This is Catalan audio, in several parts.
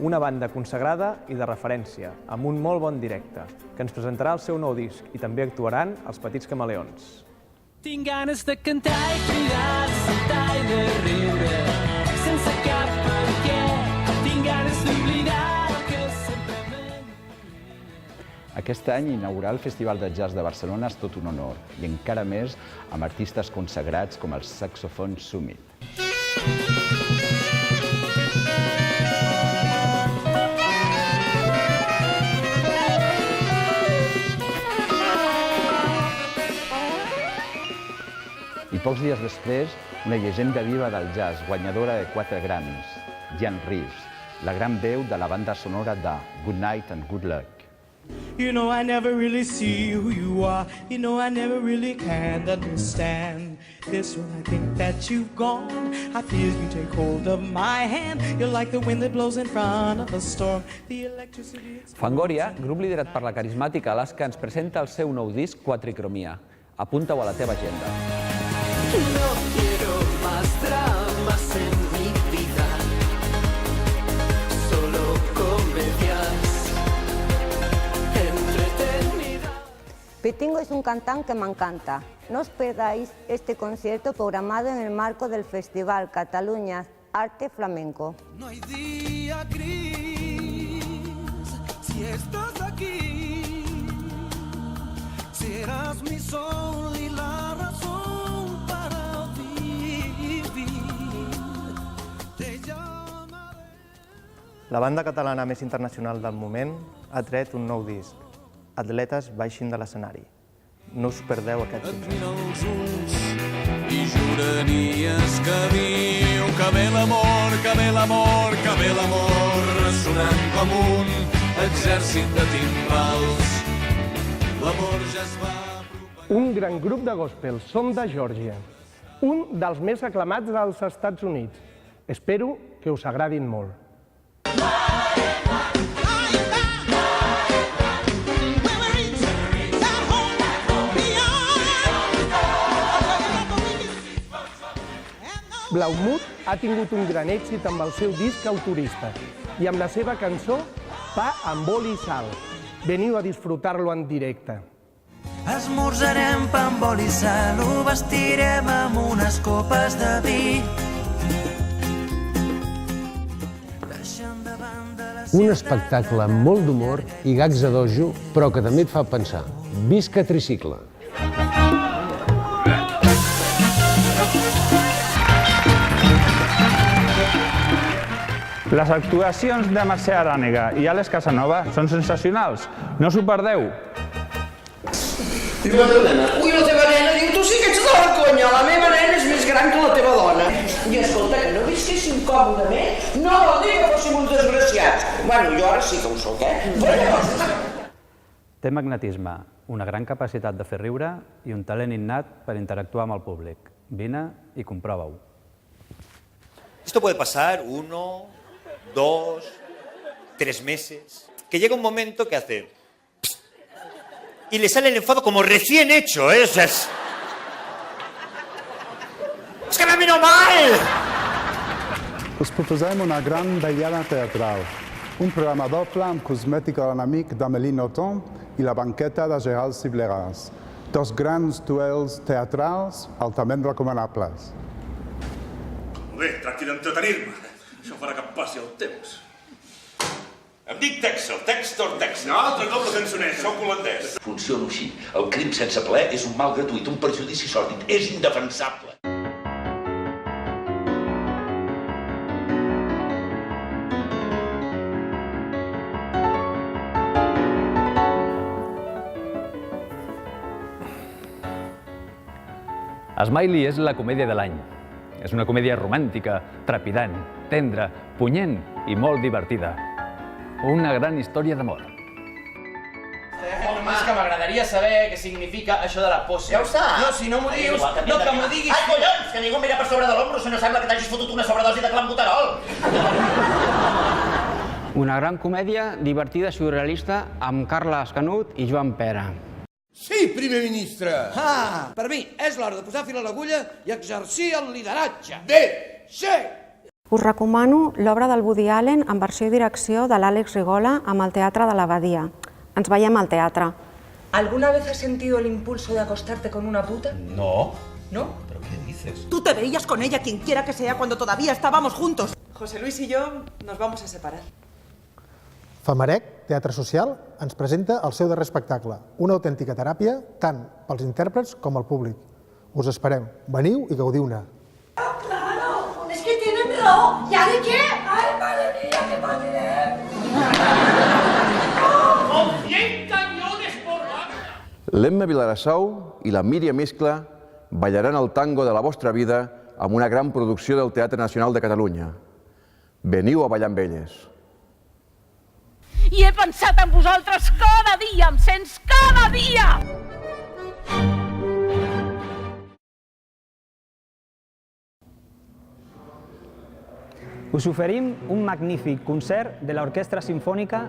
Una banda consagrada i de referència, amb un molt bon directe, que ens presentarà el seu nou disc i també actuaran els Petits Camaleons. Tinc ganes de cantar i cridar, de saltar i de riure, sense cap per què. Tinc ganes d'oblidar el que sempre Aquest any inaugurar el Festival de Jazz de Barcelona és tot un honor, i encara més amb artistes consagrats com el Saxophone Summit. I pocs dies després, una llegenda viva del jazz, guanyadora de 4 Grammys, Jan Reeves, la gran veu de la banda sonora de Good Night and Good Luck. You know I never really see who you are. You know I never really can understand this when I think that you've gone. I feel you take hold of my hand. You're like the wind that blows in front of a storm. The electricity... Fangoria, grup liderat per la carismàtica Alaska, ens presenta el seu nou disc Quatricromia. Apunta-ho a la teva agenda. No quiero más dramas en mi vida, solo comedias entretenidas. Pitingo es un cantante que me encanta. No os perdáis este concierto programado en el marco del Festival Cataluña Arte Flamenco. No hay día gris si estás aquí, si eras mi sol y la razón. La banda catalana més internacional del moment ha tret un nou disc. Atletes baixin de l'escenari. No us perdeu aquest Et mira els ulls i juraries que viu, que ve l'amor, que ve l'amor, que ve l'amor, ressonant com un exèrcit de timbals. L'amor ja es va... Un gran grup de gospel, som de Geòrgia. Un dels més aclamats dels Estats Units. Espero que us agradin molt. Blaumut ha tingut un gran èxit amb el seu disc autorista i amb la seva cançó Pa amb oli i sal. Veniu a disfrutar-lo en directe. Esmorzarem pa amb oli i sal, ho vestirem amb unes copes de vi. Un espectacle amb molt d'humor i gags a dojo, però que també et fa pensar. Visca Tricicle! Les actuacions de Mercè Arànega i Àlex Casanova són sensacionals. No us ho perdeu! Diu la teva nena. Ui, la teva nena, diu, tu sí que ets de la conya, la meva nena és més gran que la teva dona. I escolta, que no visquéssim còmodament, no vol dir que fóssim uns desgraciats. Bueno, jo ara sí que ho soc, Té magnetisme, una gran capacitat de fer riure i un talent innat per interactuar amb el públic. Vine i comprova-ho. Esto puede pasar 1, 2, 3 meses, que llega un momento que hace y le sale el enfado como recién hecho, ¿eh? O sea, es que me vino mal. Us proposem una gran ballada teatral, un programa doble amb cosmètica de l'amic d'Amélie Nothomb i la banqueta de Gérald Cibleràs. 2 grans duels teatrals altament recomanables. Bé, tracti d'entretenir-me. Això farà que passi el temps. Em dic Texel, Textor, Texel. No, altre doble cançoner, sóc holandès. Funciona així. El crim sense plaer és un mal gratuït, un perjudici sòrdid. És indefensable. Smiley és la comèdia de l'any. És una comèdia romàntica, trepidant, tendra, punyent i molt divertida. Una gran història d'amor. Home, és que m'agradaria saber què significa això de la pose. Ja ho saps. No, si no m'ho dius, no que m'ho diguis. Ai, collons, que ningú mira per sobre de l'ombro, si no sembla que t'hagis fotut una sobredosi de clenbuterol. Una gran comèdia divertida surrealista amb Carles Canut i Joan Pera. Sí, primer ministre! Ah, per mi és l'hora de posar fil a l'agulla i exercir el lideratge. Bé, sí! Us recomano l'obra del Woody Allen en versió i direcció de l'Àlex Rigola amb el Teatre de l'Abadia. Ens veiem al teatre. ¿Alguna vez has sentido el impulso de acostarte con una puta? No. ¿No? ¿Pero qué dices? Tú te veías con ella, quien quiera que sea, cuando todavía estábamos juntos. José Luis y yo nos vamos a separar. Famarec, Teatre Social, ens presenta el seu darrer espectacle, una autèntica teràpia tant pels intèrprets com el públic. Us esperem. Veniu i gaudiu-ne. ¡Claro! ¡Es que tienen rojo! ¿Ya de qué? ¡Ay, madre mía, qué patinés! ¡Con 100 cañones por hora! L'Emma Vilarassau i la Míriam Iscla ballaran el tango de la vostra vida amb una gran producció del Teatre Nacional de Catalunya. Veniu a ballar amb elles. I he pensat en vosaltres cada dia, em sents cada dia! Us oferim un magnífic concert de l'Orquestra Simfònica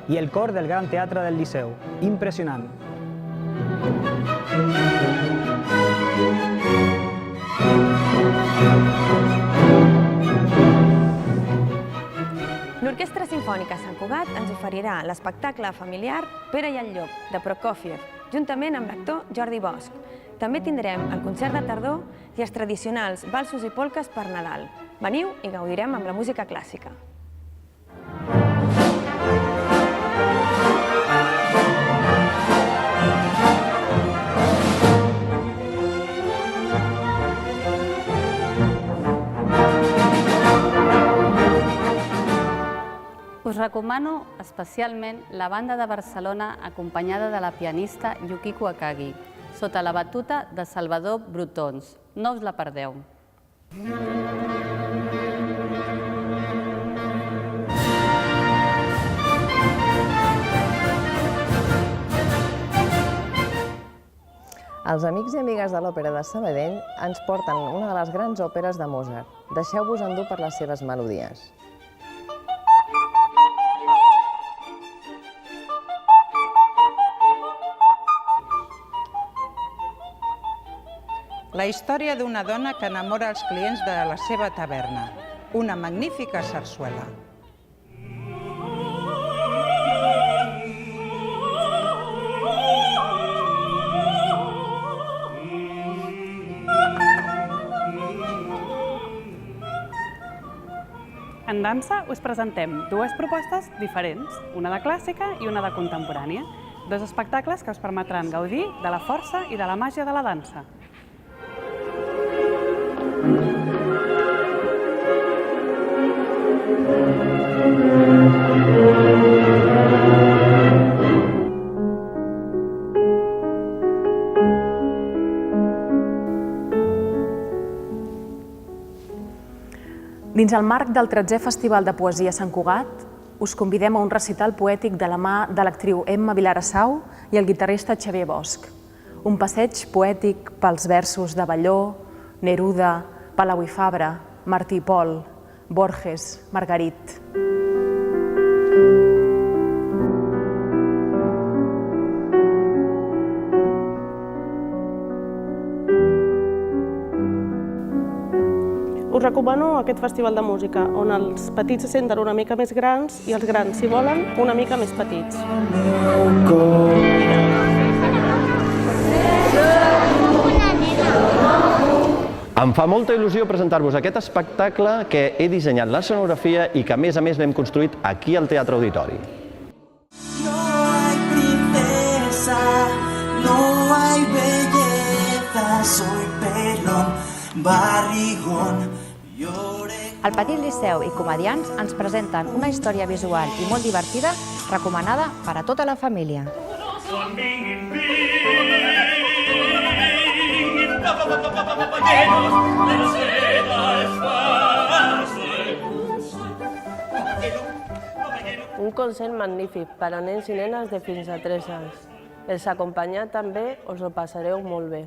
i el cor del Gran Teatre del Liceu. Impressionant. L'Orquestra Simfònica Sant Cugat ens oferirà l'espectacle familiar Pere i el Llop, de Prokofiev, juntament amb l'actor Jordi Bosch. També tindrem el concert de tardor i els tradicionals valsos i polques per Nadal. Veniu i gaudirem amb la música clàssica. Us recomano especialment la banda de Barcelona acompanyada de la pianista Yukiko Akagi, sota la batuta de Salvador Brutons. No us la perdeu. Els amics i amigues de l'Òpera de Sabadell ens porten una de les grans òperes de Mozart. Deixeu-vos endur per les seves melodies. La història d'una dona que enamora els clients de la seva taverna. Una magnífica sarsuela. En dansa us presentem dues propostes diferents, una de clàssica i una de contemporània. Dos espectacles que us permetran gaudir de la força i de la màgia de la dansa. Dins el marc del 13è Festival de Poesia Sant Cugat, us convidem a un recital poètic de la mà de l'actriu Emma Vilarassau i el guitarrista Xavier Bosch. Un passeig poètic pels versos de Balló, Neruda, Palau i Fabra, Martí i Pol, Borges, Margarit. Us recomano aquest festival de música, on els petits se senten una mica més grans i els grans, si volen, una mica més petits. Em fa molta il·lusió presentar-vos aquest espectacle que he dissenyat l'escenografia i que, a més l'hem construït aquí al Teatre Auditori. No hay princesa, no hay belleza, soy pelón, barrigón. El Petit Liceu i comediants ens presenten una història visual i molt divertida recomanada per a tota la família. Un concert magnífic per a nens i nenes de fins a 3 anys. Els acompanyats també us ho passareu molt bé.